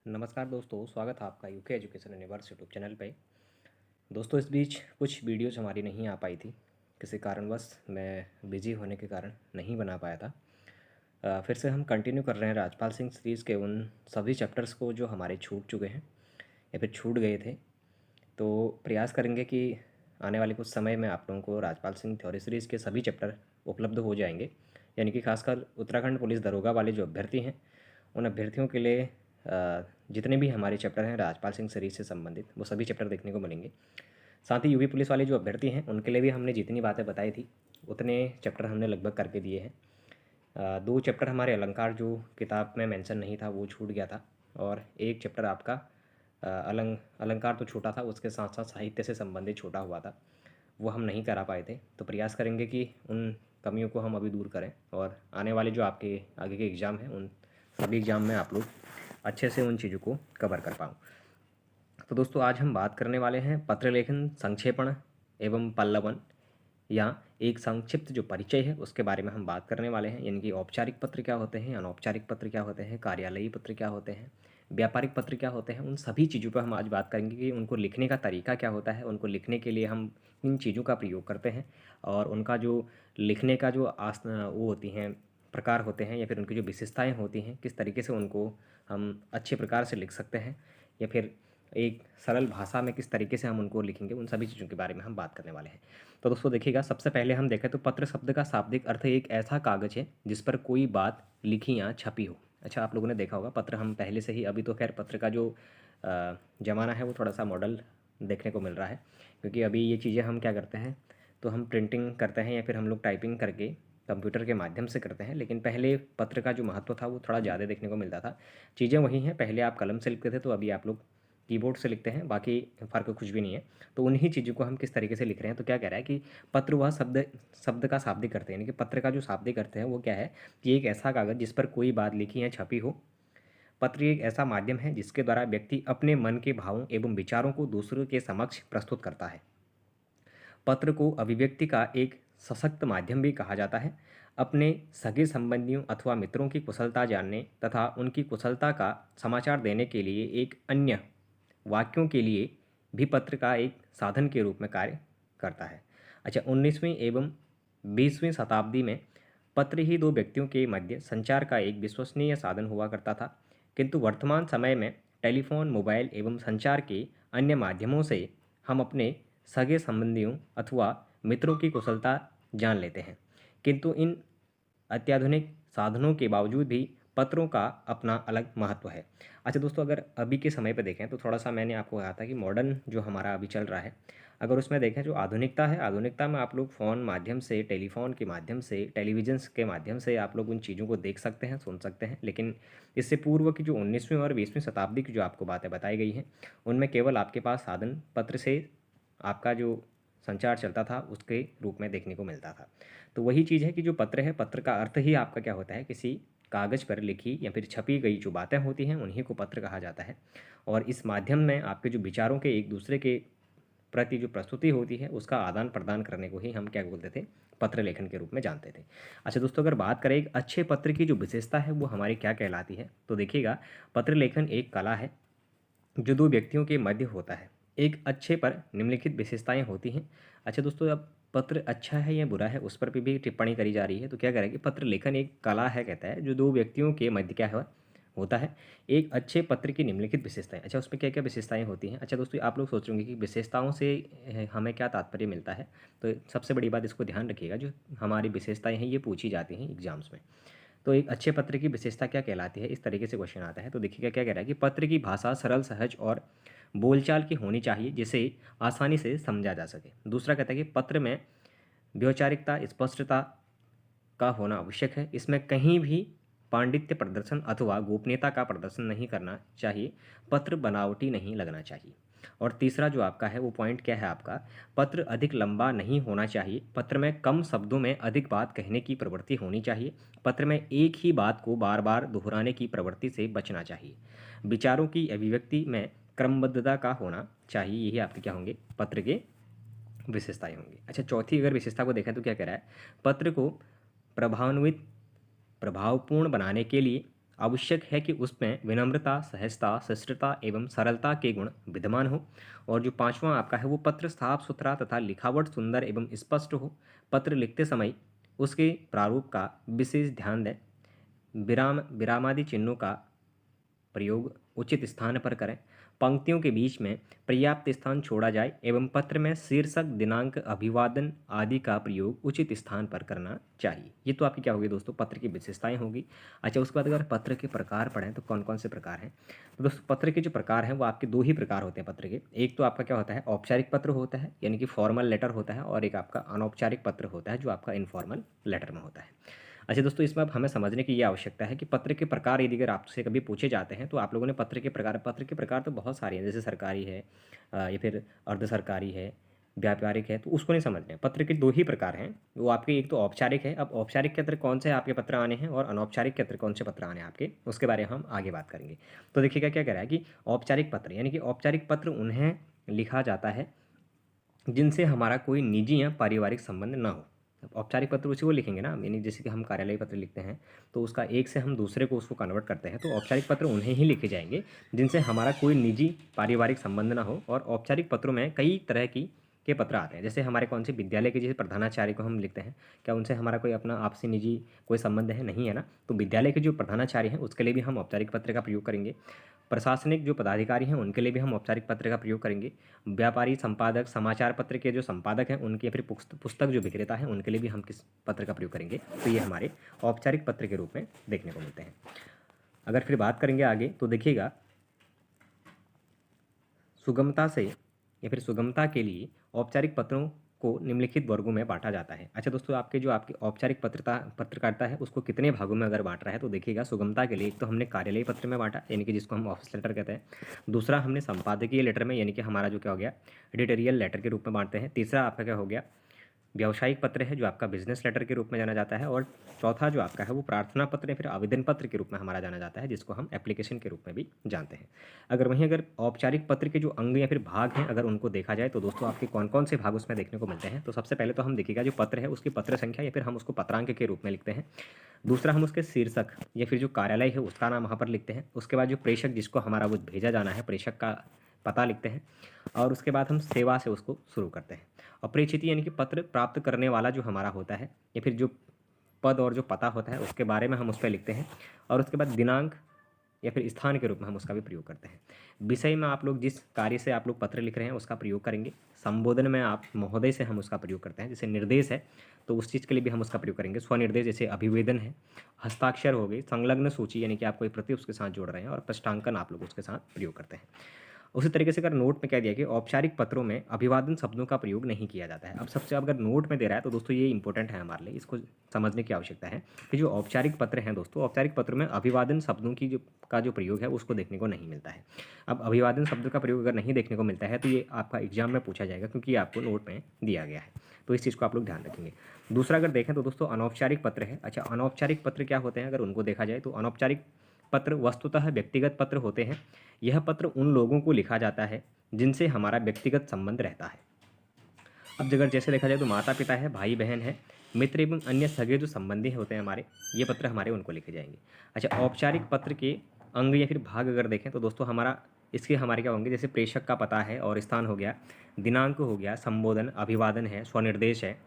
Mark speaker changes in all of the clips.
Speaker 1: नमस्कार दोस्तों, स्वागत है आपका UK education universe YouTube channel पे। दोस्तों, इस बीच कुछ वीडियोज़ हमारी नहीं आ पाई थी, किसी कारणवश मैं बिज़ी होने के कारण नहीं बना पाया था। फिर से हम कंटिन्यू कर रहे हैं राजपाल सिंह सीरीज़ के उन सभी चैप्टर्स को जो हमारे छूट चुके हैं या फिर छूट गए थे। तो प्रयास करेंगे कि आने वाले कुछ समय में आप लोगों को राजपाल सिंह थ्योरी सीरीज़ के सभी चैप्टर उपलब्ध हो जाएंगे। यानी कि खासकर उत्तराखंड पुलिस दरोगा वाले जो अभ्यर्थी हैं, उन अभ्यर्थियों के लिए जितने भी हमारे चैप्टर हैं राजपाल सिंह सीरीज़ से संबंधित, वो सभी चैप्टर देखने को मिलेंगे। साथ ही यूपी पुलिस वाले जो अभ्यर्थी हैं, उनके लिए भी हमने जितनी बातें बताई थी उतने चैप्टर हमने लगभग करके दिए हैं। 2 चैप्टर हमारे अलंकार जो किताब में मेंशन नहीं था वो छूट गया था, और एक चैप्टर आपका अलंकार तो छूटा था, उसके साथ साथ साहित्य से संबंधित छूटा हुआ था, वो हम नहीं करा पाए थे। तो प्रयास करेंगे कि उन कमियों को हम अभी दूर करें और आने वाले जो आपके आगे के एग्ज़ाम हैं उन सभी एग्ज़ाम में आप लोग अच्छे से उन चीज़ों को कवर कर पाऊँ। तो दोस्तों, आज हम बात करने वाले हैं पत्र लेखन संक्षेपण एवं पल्लवन, या एक संक्षिप्त जो परिचय है उसके बारे में हम बात करने वाले हैं। यानी कि औपचारिक पत्र क्या होते हैं, अनौपचारिक पत्र क्या होते हैं, कार्यालयीय पत्र क्या होते हैं, व्यापारिक पत्र क्या होते हैं, उन सभी चीज़ों पर हम आज बात करेंगे कि उनको लिखने का तरीका क्या होता है, उनको लिखने के लिए हम इन चीज़ों का प्रयोग करते हैं, और उनका जो लिखने का जो वो होती हैं प्रकार होते हैं, या फिर उनकी जो विशेषताएँ होती हैं, किस तरीके से उनको हम अच्छे प्रकार से लिख सकते हैं, या फिर एक सरल भाषा में किस तरीके से हम उनको लिखेंगे, उन सभी चीज़ों के बारे में हम बात करने वाले हैं। तो दोस्तों देखिएगा, सबसे पहले हम देखें तो पत्र शब्द का शाब्दिक अर्थ एक ऐसा कागज़ है जिस पर कोई बात लिखी या छपी हो। अच्छा, आप लोगों ने देखा होगा पत्र हम पहले से ही, अभी तो खैर पत्र का जो ज़माना है वो थोड़ा सा मॉडल देखने को मिल रहा है, क्योंकि अभी ये चीज़ें हम क्या करते हैं, तो हम प्रिंटिंग करते हैं या फिर हम लोग टाइपिंग करके कंप्यूटर के माध्यम से करते हैं। लेकिन पहले पत्र का जो महत्व था वो थोड़ा ज़्यादा देखने को मिलता था। चीज़ें वही हैं, पहले आप कलम से लिखते थे, तो अभी आप लोग कीबोर्ड से लिखते हैं, बाकी फ़र्क कुछ भी नहीं है। तो उन्हीं चीज़ों को हम किस तरीके से लिख रहे हैं, तो क्या कह रहा है कि पत्र वह शब्द शब्द का शाब्दिक अर्थ है। यानी कि पत्र का जो शाब्दिक अर्थ है वो क्या है कि एक ऐसा कागज़ जिस पर कोई बात लिखी या छपी हो। पत्र एक ऐसा माध्यम है जिसके द्वारा व्यक्ति अपने मन के भावों एवं विचारों को दूसरों के समक्ष प्रस्तुत करता है। पत्र को अभिव्यक्ति का एक सशक्त माध्यम भी कहा जाता है। अपने सगे संबंधियों अथवा मित्रों की कुशलता जानने तथा उनकी कुशलता का समाचार देने के लिए एक अन्य वाक्यों के लिए भी पत्र का एक साधन के रूप में कार्य करता है। अच्छा, 19वीं एवं 20वीं शताब्दी में पत्र ही दो व्यक्तियों के मध्य संचार का एक विश्वसनीय साधन हुआ करता था, किंतु वर्तमान समय में टेलीफोन, मोबाइल एवं संचार के अन्य माध्यमों से हम अपने सगे संबंधियों अथवा मित्रों की कुशलता जान लेते हैं। किंतु इन अत्याधुनिक साधनों के बावजूद भी पत्रों का अपना अलग महत्व है। अच्छा दोस्तों, अगर अभी के समय पे देखें तो थोड़ा-सा मैंने आपको कहा था कि मॉडर्न जो हमारा अभी चल रहा है, अगर उसमें देखें जो आधुनिकता है, आधुनिकता में आप लोग फ़ोन माध्यम से, टेलीफ़ोन के माध्यम से, टेलीविज़न्स के माध्यम से आप लोग उन चीज़ों को देख सकते हैं, सुन सकते हैं। लेकिन इससे पूर्व की जो 19वीं और 20वीं शताब्दी की जो आपको बातें बताई गई हैं, उनमें केवल आपके पास साधन पत्र से आपका जो संचार चलता था उसके रूप में देखने को मिलता था। तो वही चीज़ है कि जो पत्र है, पत्र का अर्थ ही आपका क्या होता है, किसी कागज़ पर लिखी या फिर छपी गई जो बातें होती हैं उन्हीं को पत्र कहा जाता है। और इस माध्यम में आपके जो विचारों के एक दूसरे के प्रति जो प्रस्तुति होती है उसका आदान प्रदान करने को ही हम क्या बोलते थे, पत्र लेखन के रूप में जानते थे। अच्छा दोस्तों, अगर बात करें एक अच्छे पत्र की जो विशेषता है वो हमारी क्या कहलाती है, तो देखिएगा, पत्र लेखन एक कला है जो दो व्यक्तियों के मध्य होता है। एक अच्छे पर निम्नलिखित विशेषताएं होती हैं। अच्छा दोस्तों, अब पत्र अच्छा है या बुरा है उस पर भी टिप्पणी करी जा रही है, तो क्या करें कि पत्र लेखन एक कला है, कहता है, जो दो व्यक्तियों के मध्य क्या है होता है। एक अच्छे पत्र की निम्नलिखित विशेषताएं। अच्छा, उसमें क्या क्या विशेषताएं होती हैं। अच्छा दोस्तों, आप लोग सोच रहे होंगे कि विशेषताओं से हमें क्या तात्पर्य मिलता है। तो सबसे बड़ी बात, इसको ध्यान रखिएगा, जो हमारी विशेषताएं हैं ये पूछी जाती हैं एग्जाम्स में। तो एक अच्छे पत्र की विशेषता क्या कहलाती है, इस तरीके से क्वेश्चन आता है। तो देखिएगा क्या कह रहा है कि पत्र की भाषा सरल, सहज और बोलचाल की होनी चाहिए जिसे आसानी से समझा जा सके। दूसरा कहता है कि पत्र में व्यावचारिकता, स्पष्टता का होना आवश्यक है। इसमें कहीं भी पांडित्य प्रदर्शन अथवा गोपनीयता का प्रदर्शन नहीं करना चाहिए। पत्र बनावटी नहीं लगना चाहिए। और तीसरा जो आपका है वो पॉइंट क्या है आपका, पत्र अधिक लंबा नहीं होना चाहिए। पत्र में कम शब्दों में अधिक बात कहने की प्रवृत्ति होनी चाहिए। पत्र में एक ही बात को बार बार दोहराने की प्रवृत्ति से बचना चाहिए। विचारों की अभिव्यक्ति में क्रमबद्धता का होना चाहिए। यही आपके क्या होंगे, पत्र के विशेषताएं होंगी। अच्छा, चौथी अगर विशेषता को देखें तो क्या कह रहा है, पत्र को प्रभावान्वित प्रभावपूर्ण बनाने के लिए आवश्यक है कि उसमें विनम्रता, सहजता, शिष्टता एवं सरलता के गुण विद्यमान हो। और जो पांचवा आपका है वो पत्र साफ सुथरा तथा लिखावट सुंदर एवं स्पष्ट हो। पत्र लिखते समय उसके प्रारूप का विशेष ध्यान दें। विरामादि चिन्हों का प्रयोग उचित स्थान पर करें। पंक्तियों के बीच में पर्याप्त स्थान छोड़ा जाए एवं पत्र में शीर्षक, दिनांक, अभिवादन आदि का प्रयोग उचित स्थान पर करना चाहिए। ये तो आपकी क्या होगी दोस्तों, पत्र की विशेषताएं होगी। अच्छा, उसके बाद अगर पत्र के प्रकार पढ़ें तो कौन कौन से प्रकार हैं। तो दोस्तों पत्र के जो प्रकार हैं वो आपके दो ही प्रकार होते हैं पत्र के। एक तो आपका क्या होता है, औपचारिक पत्र होता है यानी कि फॉर्मल लेटर होता है, और एक आपका अनौपचारिक पत्र होता है जो आपका इनफॉर्मल लेटर में होता है। अच्छा दोस्तों, इसमें अब हमें समझने की ये आवश्यकता है कि पत्र के प्रकार यदि अगर आपसे कभी पूछे जाते हैं तो आप लोगों ने पत्र के प्रकार तो बहुत सारे हैं, जैसे सरकारी है या फिर अर्ध सरकारी है, व्यापारिक है, तो उसको नहीं समझना है। पत्र के दो ही प्रकार हैं, वो आपके एक तो औपचारिक है। अब औपचारिक के अंदर कौन से आपके पत्र आने हैं और अनौपचारिक के अंदर कौन से पत्र आने हैं आपके, उसके बारे में हम आगे बात करेंगे। तो देखिएगा क्या कह रहा है कि औपचारिक पत्र यानी कि औपचारिक पत्र उन्हें लिखा जाता है जिनसे हमारा कोई निजी या पारिवारिक संबंध ना हो। औपचारिक पत्र उसी को लिखेंगे ना, यानी जैसे कि हम कार्यालय पत्र लिखते हैं तो उसका एक से हम दूसरे को उसको कन्वर्ट करते हैं, तो औपचारिक पत्र उन्हें ही लिखे जाएंगे जिनसे हमारा कोई निजी पारिवारिक संबंध ना हो। और औपचारिक पत्रों में कई तरह के पत्र आते हैं, जैसे हमारे कौन से विद्यालय के जैसे प्रधानाचार्य को हम लिखते हैं, क्या उनसे हमारा कोई अपना आपसी निजी कोई संबंध है, नहीं है ना। तो विद्यालय के जो प्रधानाचार्य हैं उसके लिए भी हम औपचारिक पत्र का प्रयोग करेंगे। प्रशासनिक जो पदाधिकारी हैं उनके लिए भी हम औपचारिक पत्र का प्रयोग करेंगे। व्यापारी, संपादक, समाचार पत्र के जो संपादक हैं उनके, फिर पुस्तक जो विक्रेता हैं उनके लिए भी हम किस पत्र का प्रयोग करेंगे, तो ये हमारे औपचारिक पत्र के रूप में देखने को मिलते हैं। अगर फिर बात करेंगे आगे तो देखिएगा, सुगमता से या फिर सुगमता के लिए औपचारिक पत्रों को निम्नलिखित वर्गों में बांटा जाता है। अच्छा दोस्तों, आपकी औपचारिक पत्रकारिता है उसको कितने भागों में अगर बांट रहा है तो देखिएगा, सुगमता के लिए एक तो हमने कार्यालयीय पत्र में बांटा यानी कि जिसको हम ऑफिस लेटर कहते हैं। दूसरा हमने संपादकीय लेटर में यानी कि हमारा जो क्या हो गया, एडिटोरियल लेटर के रूप में बांटते हैं। तीसरा आपका क्या हो गया, व्यावसायिक पत्र है जो आपका बिजनेस लेटर के रूप में जाना जाता है। और चौथा जो आपका है वो प्रार्थना पत्र या फिर आवेदन पत्र के रूप में हमारा जाना जाता है, जिसको हम एप्लीकेशन के रूप में भी जानते हैं। अगर औपचारिक पत्र के जो अंग या फिर भाग हैं अगर उनको देखा जाए तो दोस्तों आपके कौन कौन से भाग उसमें देखने को मिलते हैं। तो सबसे पहले तो हम देखिएगा जो पत्र है उसकी पत्र संख्या या फिर हम उसको पत्रांक के रूप में लिखते हैं। दूसरा हम उसके शीर्षक या फिर जो कार्यालय है उसका नाम वहाँ पर लिखते हैं। उसके बाद जो प्रेषक जिसको हमारा वो भेजा जाना है, प्रेषक का पता लिखते हैं। और उसके बाद हम सेवा से उसको शुरू करते हैं। और प्रेषित यानी कि पत्र प्राप्त करने वाला जो हमारा होता है या फिर जो पद और जो पता होता है उसके बारे में हम उस पर लिखते हैं। और उसके बाद दिनांक या फिर स्थान के रूप में हम उसका भी प्रयोग करते हैं। विषय में आप लोग जिस कार्य से आप लोग पत्र लिख रहे हैं उसका प्रयोग करेंगे। संबोधन में आप महोदय से हम उसका प्रयोग करते हैं। जैसे निर्देश है तो उस चीज़ के लिए भी हम उसका प्रयोग करेंगे। स्वनिर्देश जैसे अभिवेदन है, हस्ताक्षर हो गई, संलग्न सूची यानी कि आप कोई प्रति उसके साथ जोड़ रहे हैं, और प्रष्टांकन आप लोग उसके साथ प्रयोग करते हैं। उसी तरीके से अगर नोट में कह दिया कि औपचारिक पत्रों में अभिवादन शब्दों का प्रयोग नहीं किया जाता है। अब सबसे अगर नोट में दे रहा है तो दोस्तों ये इंपॉर्टेंट है हमारे लिए, इसको समझने की आवश्यकता है कि जो औपचारिक पत्र हैं दोस्तों, औपचारिक पत्रों में अभिवादन शब्दों की जो प्रयोग है उसको देखने को नहीं मिलता है। अब अभिवादन शब्द का प्रयोग अगर नहीं देखने को मिलता है तो ये आपका एग्जाम में पूछा जाएगा, क्योंकि ये आपको नोट में दिया गया है, तो इस चीज़ को आप लोग ध्यान रखेंगे। दूसरा अगर देखें तो दोस्तों अनौपचारिक पत्र है। अच्छा, अनौपचारिक पत्र क्या होते हैं अगर उनको देखा जाए तो अनौपचारिक पत्र वस्तुतः व्यक्तिगत पत्र होते हैं। यह पत्र उन लोगों को लिखा जाता है जिनसे हमारा व्यक्तिगत संबंध रहता है। अब अगर जैसे देखा जाए तो माता पिता है, भाई बहन है, मित्र एवं अन्य सगे जो संबंधी होते हैं हमारे, ये पत्र हमारे उनको लिखे जाएंगे। अच्छा, औपचारिक पत्र के अंग या फिर भाग अगर देखें तो दोस्तों हमारे क्या होंगे, जैसे प्रेषक का पता है और स्थान हो गया, दिनांक हो गया, संबोधन, अभिवादन है, स्वनिर्देश है,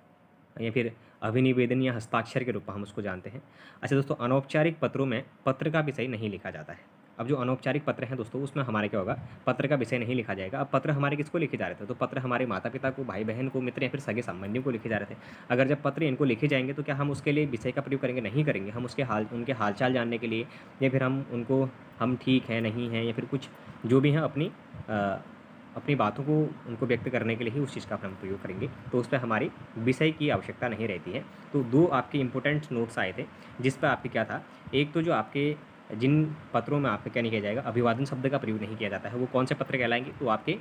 Speaker 1: या फिर अभिनिवेदन या हस्ताक्षर के रूप में हम उसको जानते हैं। अच्छा दोस्तों, अनौपचारिक पत्रों में पत्र का विषय नहीं लिखा जाता है। अब जो अनौपचारिक पत्र हैं दोस्तों उसमें हमारे क्या होगा, पत्र का विषय नहीं लिखा जाएगा। अब पत्र हमारे किसको लिखे जा रहे थे, तो पत्र हमारे माता पिता को, भाई बहन को, मित्र या फिर सगे संबंधियों को लिखे जा रहे थे। अगर जब पत्र इनको लिखे जाएंगे तो क्या हम उसके लिए विषय का प्रयोग करेंगे, नहीं करेंगे। हम उनके हालचाल जानने के लिए या फिर हम ठीक हैं नहीं हैं या फिर कुछ जो भी हैं अपनी बातों को उनको व्यक्त करने के लिए ही उस चीज़ का हम प्रयोग करेंगे, तो उस पर हमारी विषय की आवश्यकता नहीं रहती है। तो दो आपके इंपॉर्टेंट नोट्स आए थे जिस पर आपके क्या था, एक तो जो आपके जिन पत्रों में आपका क्या नहीं किया जाएगा, अभिवादन शब्द का प्रयोग नहीं किया जाता है, वो कौन से पत्र कहलाएंगे, तो आपके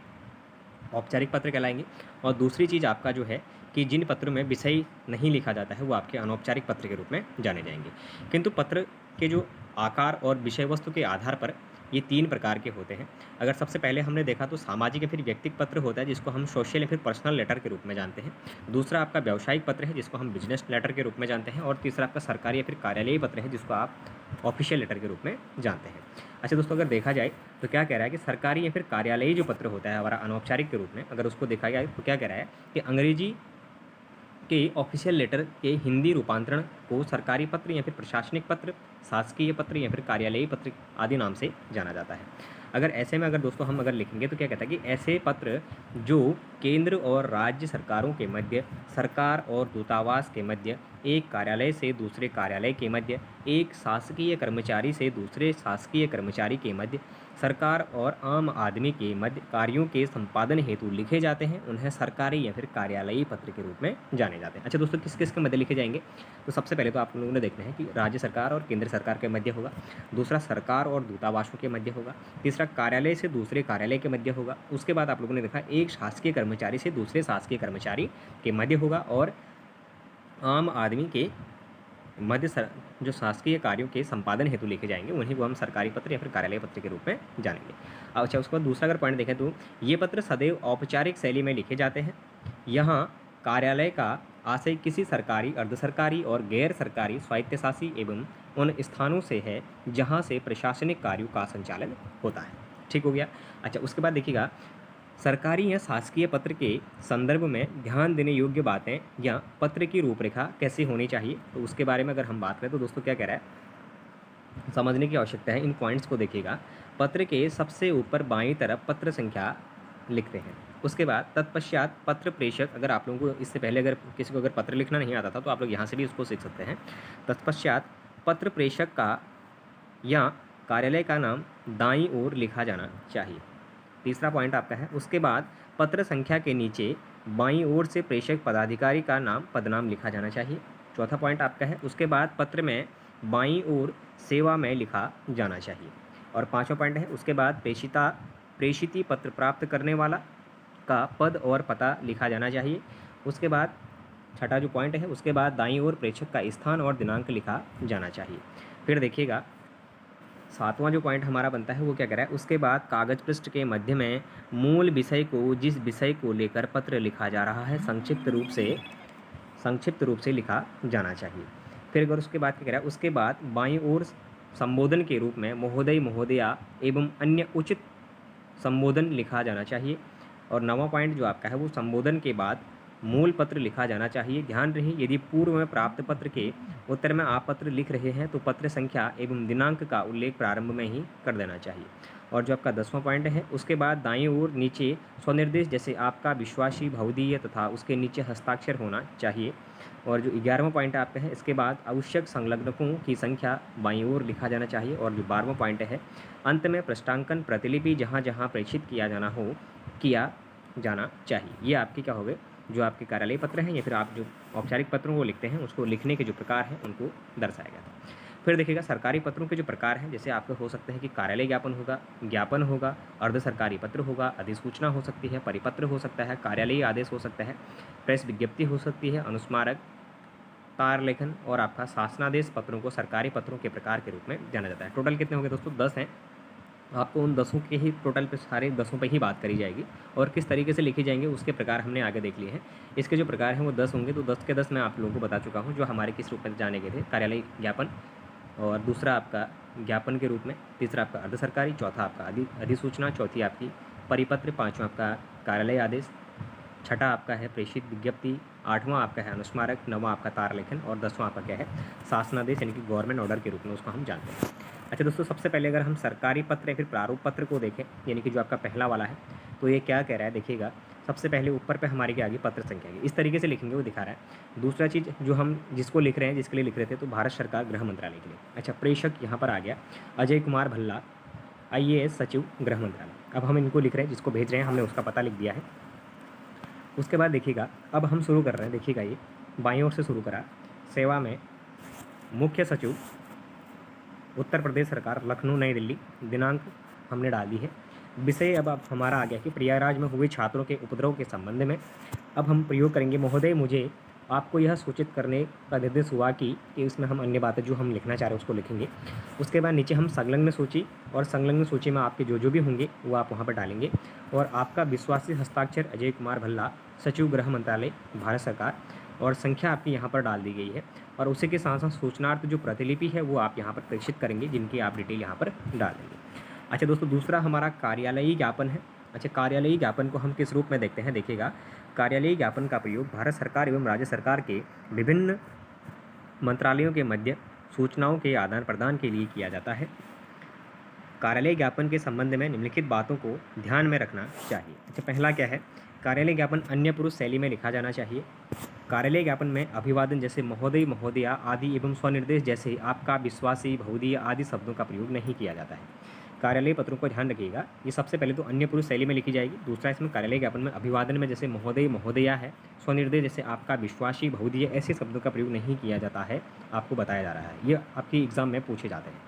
Speaker 1: औपचारिक पत्र कहलाएंगे। और दूसरी चीज़ आपका जो है कि जिन पत्रों में विषय नहीं लिखा जाता है वो आपके अनौपचारिक पत्र के रूप में जाने जाएंगे। किंतु पत्र के जो आकार और विषय वस्तु के आधार पर ये 3 प्रकार के होते हैं। अगर सबसे पहले हमने देखा तो सामाजिक या फिर व्यक्तिगत पत्र होता है जिसको हम सोशल या फिर पर्सनल लेटर के रूप में जानते हैं। दूसरा आपका व्यावसायिक पत्र है जिसको हम बिजनेस लेटर के रूप में जानते हैं। और तीसरा आपका सरकारी या फिर कार्यालयीय पत्र है जिसको आप ऑफिशियल लेटर के रूप में जानते हैं। अच्छा दोस्तों, अगर देखा जाए तो क्या कह रहा है कि सरकारी या फिर कार्यालयीय जो पत्र होता है हमारा अनौपचारिक के रूप में, अगर उसको देखा जाए तो क्या कह रहा है कि अंग्रेजी के ऑफिशियल लेटर के हिंदी रूपांतरण को सरकारी पत्र या फिर प्रशासनिक पत्र, शासकीय पत्र या फिर कार्यालयीय पत्र आदि नाम से जाना जाता है। अगर ऐसे में अगर दोस्तों हम अगर लिखेंगे तो क्या कहता है कि ऐसे पत्र जो केंद्र और राज्य सरकारों के मध्य, सरकार और दूतावास के मध्य, एक कार्यालय से दूसरे कार्यालय के मध्य, एक शासकीय कर्मचारी से दूसरे शासकीय कर्मचारी के मध्य, सरकार और आम आदमी के मध्य कार्यों के संपादन हेतु लिखे जाते हैं, उन्हें सरकारी या फिर कार्यालयीय पत्र के रूप में जाने जाते हैं। अच्छा दोस्तों, किस किस के मध्य लिखे जाएंगे? तो सबसे पहले तो आप लोगों ने देखना है कि राज्य सरकार और केंद्र सरकार के मध्य होगा। दूसरा सरकार और दूतावासों के मध्य होगा। तीसरा कार्यालय से दूसरे कार्यालय के मध्य होगा। उसके बाद आप लोगों ने देखा एक शासकीय कर्मचारी से दूसरे शासकीय कर्मचारी के मध्य होगा। और आम आदमी के मध्य जो शासकीय कार्यों के संपादन हेतु लिखे जाएंगे उन्हीं को हम सरकारी पत्र या फिर कार्यालय पत्र के रूप में जानेंगे। अच्छा, उसके बाद दूसरा अगर पॉइंट देखें तो ये पत्र सदैव औपचारिक शैली में लिखे जाते हैं। यहाँ कार्यालय का आशय किसी सरकारी, अर्ध सरकारी और गैर सरकारी स्वायत्तशासी एवं उन स्थानों से है जहाँ से प्रशासनिक कार्यों का संचालन होता है। ठीक हो गया। अच्छा, उसके बाद देखिएगा सरकारी या शासकीय पत्र के संदर्भ में ध्यान देने योग्य बातें या पत्र की रूपरेखा कैसे होनी चाहिए, तो उसके बारे में अगर हम बात करें तो दोस्तों क्या कह रहा है, समझने की आवश्यकता है। इन पॉइंट्स को देखिएगा। पत्र के सबसे ऊपर बाईं तरफ पत्र संख्या लिखते हैं। उसके बाद तत्पश्चात पत्र प्रेषक, अगर आप लोगों को इससे पहले अगर किसी को अगर पत्र लिखना नहीं आता था तो आप लोग यहाँ से भी उसको सीख सकते हैं। तत्पश्चात पत्र प्रेषक का या कार्यालय का नाम दाईं ओर लिखा जाना चाहिए। तीसरा पॉइंट आपका है। उसके बाद पत्र संख्या के नीचे बाईं ओर से प्रेषक पदाधिकारी का नाम, पदनाम लिखा जाना चाहिए। चौथा पॉइंट आपका है। उसके बाद पत्र में बाईं ओर सेवा में लिखा जाना चाहिए। और पांचवा पॉइंट है। उसके बाद प्रेषिती पत्र प्राप्त करने वाला का पद और पता लिखा जाना चाहिए। उसके बाद छठा जो पॉइंट है, उसके बाद दाईं ओर प्रेषक का स्थान और दिनांक लिखा जाना चाहिए। फिर देखिएगा सातवां जो पॉइंट हमारा बनता है वो क्या कह रहा है, उसके बाद कागज पृष्ठ के मध्य में मूल विषय को, जिस विषय को लेकर पत्र लिखा जा रहा है, संक्षिप्त रूप से लिखा जाना चाहिए। फिर अगर उसके बाद क्या कह रहा है, उसके बाद बाईं ओर संबोधन के रूप में महोदय, महोदया एवं अन्य उचित संबोधन लिखा जाना चाहिए। और नौवां पॉइंट जो आपका है वो संबोधन के बाद मूल पत्र लिखा जाना चाहिए। ध्यान रहे, यदि पूर्व में प्राप्त पत्र के उत्तर में आप पत्र लिख रहे हैं तो पत्र संख्या एवं दिनांक का उल्लेख प्रारंभ में ही कर देना चाहिए। और जो आपका 10वां पॉइंट है, उसके बाद दाईं ओर नीचे स्वनिर्देश, जैसे आपका विश्वासी, भवदीय तथा उसके नीचे हस्ताक्षर होना चाहिए। और जो 11वां पॉइंट आपका है, इसके बाद आवश्यक संलग्नकों की संख्या बाईं ओर लिखा जाना चाहिए। और जो 12वां पॉइंट है, अंत में पृष्ठांकन प्रतिलिपि जहाँ जहाँ प्रेषित किया जाना चाहिए। ये आपके क्या हो गए, जो आपके कार्यालय पत्र हैं या फिर आप जो औपचारिक पत्रों को लिखते हैं उसको लिखने के जो प्रकार हैं उनको दर्शाया गया था। फिर देखिएगा सरकारी पत्रों के जो प्रकार हैं, जैसे आपके हो सकते हैं कि कार्यालय ज्ञापन होगा, अर्ध सरकारी पत्र होगा, अधिसूचना हो सकती है, परिपत्र हो सकता है, कार्यालयीय आदेश हो सकता है, प्रेस विज्ञप्ति हो सकती है, अनुस्मारक, तार लेखन और आपका शासनादेश पत्रों को सरकारी पत्रों के प्रकार के रूप में जाना जाता है। टोटल कितने होंगे दोस्तों? 10 हैं। आपको उन 10 के ही टोटल पे सारे 10 पे ही बात करी जाएगी और किस तरीके से लिखे जाएंगे उसके प्रकार हमने आगे देख लिए हैं। इसके जो प्रकार हैं वो 10 होंगे, तो 10 के 10 मैं आप लोगों को बता चुका हूँ जो हमारे किस रूप में जाने गए थे। कार्यालय ज्ञापन, और दूसरा आपका ज्ञापन के रूप में, तीसरा आपका अर्ध सरकारी, चौथा आपका अधिसूचना, चौथी आपकी परिपत्र, पाँचवां आपका कार्यालय आदेश, छठा आपका है प्रेषित विज्ञप्ति, आठवां आपका है अनुस्मारक, नौवां आपका तार लेखन और 10वां आपका क्या है शासनादेश, यानी कि गवर्नमेंट ऑर्डर के रूप में उसको हम जानते हैं। अच्छा दोस्तों, सबसे पहले अगर हम सरकारी पत्र या फिर प्रारूप पत्र को देखें, यानी कि जो आपका पहला वाला है, तो ये क्या कह रहा है देखिएगा। सबसे पहले ऊपर पे हमारे क्या आ गई पत्र संख्या की, इस तरीके से लिखेंगे वो दिखा रहा है। दूसरा चीज़ जो हम जिसको लिख रहे हैं, जिसके लिए लिख रहे थे, तो भारत सरकार गृह मंत्रालय के लिए। अच्छा, प्रेषक यहाँ पर आ गया अजय कुमार भल्ला, IAS सचिव गृह मंत्रालय। अब हम इनको लिख रहे हैं, जिसको भेज रहे हैं हमने उसका पता लिख दिया है। उसके बाद देखिएगा अब हम शुरू कर रहे हैं, देखिएगा ये बाईं ओर से शुरू करा, सेवा में मुख्य सचिव उत्तर प्रदेश सरकार, लखनऊ नई दिल्ली, दिनांक हमने डाल दी है। विषय अब हमारा आ गया कि प्रयागराज में हुए छात्रों के उपद्रव के संबंध में। अब हम प्रयोग करेंगे, महोदय मुझे आपको यह सूचित करने का निर्देश हुआ कि इसमें हम अन्य बातें जो हम लिखना चाह रहे हैं उसको लिखेंगे। उसके बाद नीचे हम संलग्न सूची, और संलग्न सूची में आपके जो भी होंगे वो आप वहाँ पर डालेंगे। और आपका विश्वासी हस्ताक्षर अजय कुमार भल्ला, सचिव गृह मंत्रालय, भारत सरकार, और संख्या आपकी यहाँ पर डाल दी गई है। और उसी के साथ साथ सूचनार्थ जो प्रतिलिपि है वो आप यहाँ पर प्रेषित करेंगे, जिनकी आप डिटेल यहाँ पर डाल देंगे। अच्छा दोस्तों, दूसरा हमारा कार्यालयीय ज्ञापन है। अच्छा, कार्यालयीय ज्ञापन को हम किस रूप में देखते हैं, देखिएगा। कार्यालयीय ज्ञापन का प्रयोग भारत सरकार एवं राज्य सरकार के विभिन्न मंत्रालयों के मध्य सूचनाओं के आदान प्रदान के लिए किया जाता है। कार्यालय ज्ञापन के संबंध में निम्नलिखित बातों को ध्यान में रखना चाहिए। अच्छा, पहला क्या है, कार्यालय ज्ञापन अन्य पुरुष शैली में लिखा जाना चाहिए। कार्यालय ज्ञापन में अभिवादन जैसे महोदय, महोदया आदि एवं स्वनिर्देश जैसे आपका, विश्वासी, बहुदीय आदि शब्दों का प्रयोग नहीं किया जाता है। कार्यालय पत्रों को ध्यान रखिएगा, ये सबसे पहले तो अन्य पुरुष शैली में लिखी जाएगी। दूसरा, इसमें कार्यालय ज्ञापन में अभिवादन में जैसे महोदय, महोदया है, स्वनिर्देश जैसे आपका, विश्वासी, बहुदीय ऐसे शब्दों का प्रयोग नहीं किया जाता है, आपको बताया जा रहा है। ये आपके एग्जाम में पूछे जाते हैं।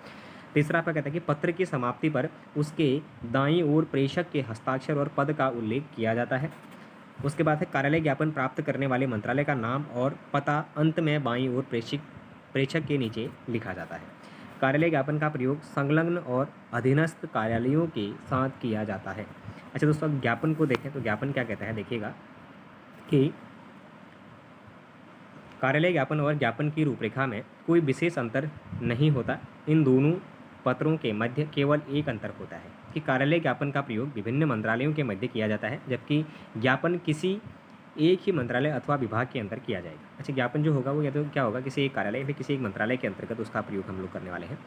Speaker 1: तीसरा आपका कहता है कि पत्र की समाप्ति पर उसके दाईं ओर प्रेषक के हस्ताक्षर और पद का उल्लेख किया जाता है। उसके बाद है कार्यालय ज्ञापन प्राप्त करने वाले मंत्रालय का नाम और पता अंत में बाईं ओर प्रेषक के नीचे लिखा जाता है। कार्यालय ज्ञापन का प्रयोग संलग्न और अधीनस्थ कार्यालयों के साथ किया जाता है। अच्छा दोस्तों, ज्ञापन को देखें तो ज्ञापन क्या कहता है, देखिएगा कि कार्यालय ज्ञापन और ज्ञापन की रूपरेखा में कोई विशेष अंतर नहीं होता। इन दोनों पत्रों के मध्य केवल एक अंतर होता है कि कार्यालय ज्ञापन का प्रयोग विभिन्न मंत्रालयों के मध्य किया जाता है, जबकि ज्ञापन किसी एक ही मंत्रालय अथवा विभाग के अंदर किया जाएगा। अच्छा, ज्ञापन जो होगा वो या तो क्या होगा, किसी एक कार्यालय या फिर किसी एक मंत्रालय के अंतर्गत उसका प्रयोग हम लोग करने वाले हैं।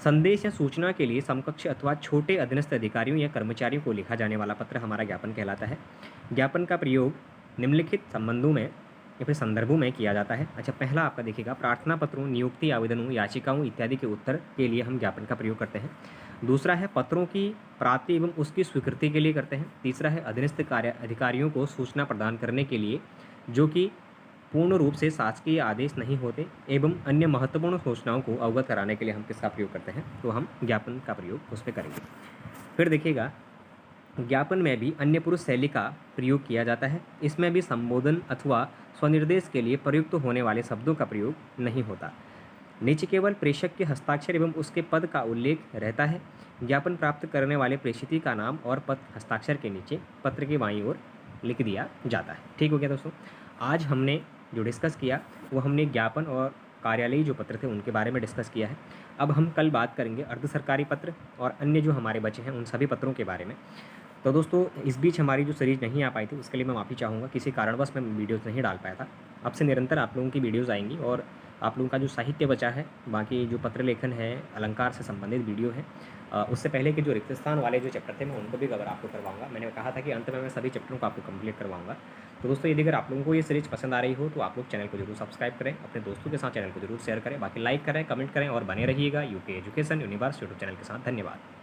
Speaker 1: संदेश या सूचना के लिए समकक्ष अथवा छोटे अधीनस्थ अधिकारियों या कर्मचारियों को लिखा जाने वाला पत्र हमारा ज्ञापन कहलाता है। ज्ञापन का प्रयोग निम्नलिखित संबंधों में या फिर संदर्भों में किया जाता है। अच्छा, पहला आपका देखिएगा, प्रार्थना पत्रों, नियुक्ति आवेदनों, याचिकाओं इत्यादि के उत्तर के लिए हम ज्ञापन का प्रयोग करते हैं। दूसरा है पत्रों की प्राप्ति एवं उसकी स्वीकृति के लिए करते हैं। तीसरा है अधीनस्थ कार्य अधिकारियों को सूचना प्रदान करने के लिए जो कि पूर्ण रूप से शासकीय आदेश नहीं होते एवं अन्य महत्वपूर्ण सूचनाओं को अवगत कराने के लिए हम किसका प्रयोग करते हैं, तो हम ज्ञापन का प्रयोग उस पर करेंगे। फिर देखिएगा, ज्ञापन में भी अन्य पुरुष शैली का प्रयोग किया जाता है। इसमें भी संबोधन अथवा स्वनिर्देश के लिए प्रयुक्त होने वाले शब्दों का प्रयोग नहीं होता। नीचे केवल प्रेषक के हस्ताक्षर एवं उसके पद का उल्लेख रहता है। ज्ञापन प्राप्त करने वाले प्रेषिती का नाम और पद हस्ताक्षर के नीचे पत्र के बाईं ओर लिख दिया जाता है। ठीक हो गया दोस्तों, आज हमने जो डिस्कस किया वो हमने ज्ञापन और कार्यालयीय जो पत्र थे उनके बारे में डिस्कस किया है। अब हम कल बात करेंगे अर्ध सरकारी पत्र और अन्य जो हमारे बचे हैं उन सभी पत्रों के बारे में। तो दोस्तों, इस बीच हमारी जो सीरीज़ नहीं आ पाई थी उसके लिए मैं माफ़ी चाहूँगा, किसी कारणवश मैं वीडियोज़ नहीं डाल पाया था। अब से निरंतर आप लोगों की वीडियोज़ आएंगी और आप लोगों का जो साहित्य बचा है, बाकी जो पत्र लेखन है, अलंकार से संबंधित वीडियो है, उससे पहले के जो रिक्त स्थान वाले जो चैप्टर थे मैं उनको भी कवर आपको करवाऊंगा। मैंने कहा था कि अंत में मैं सभी चैप्टरों को आपको कंप्लीट करवाऊंगा। तो दोस्तों, यदि अगर आप लोगों को ये सीरीज़ पसंद आ रही हो तो आप लोग चैनल को जरूर सब्सक्राइब करें, अपने दोस्तों के साथ चैनल को जरूर शेयर करें, बाकी लाइक करें, कमेंट करें और बने रहिएगा UK education universe YouTube channel के साथ। धन्यवाद।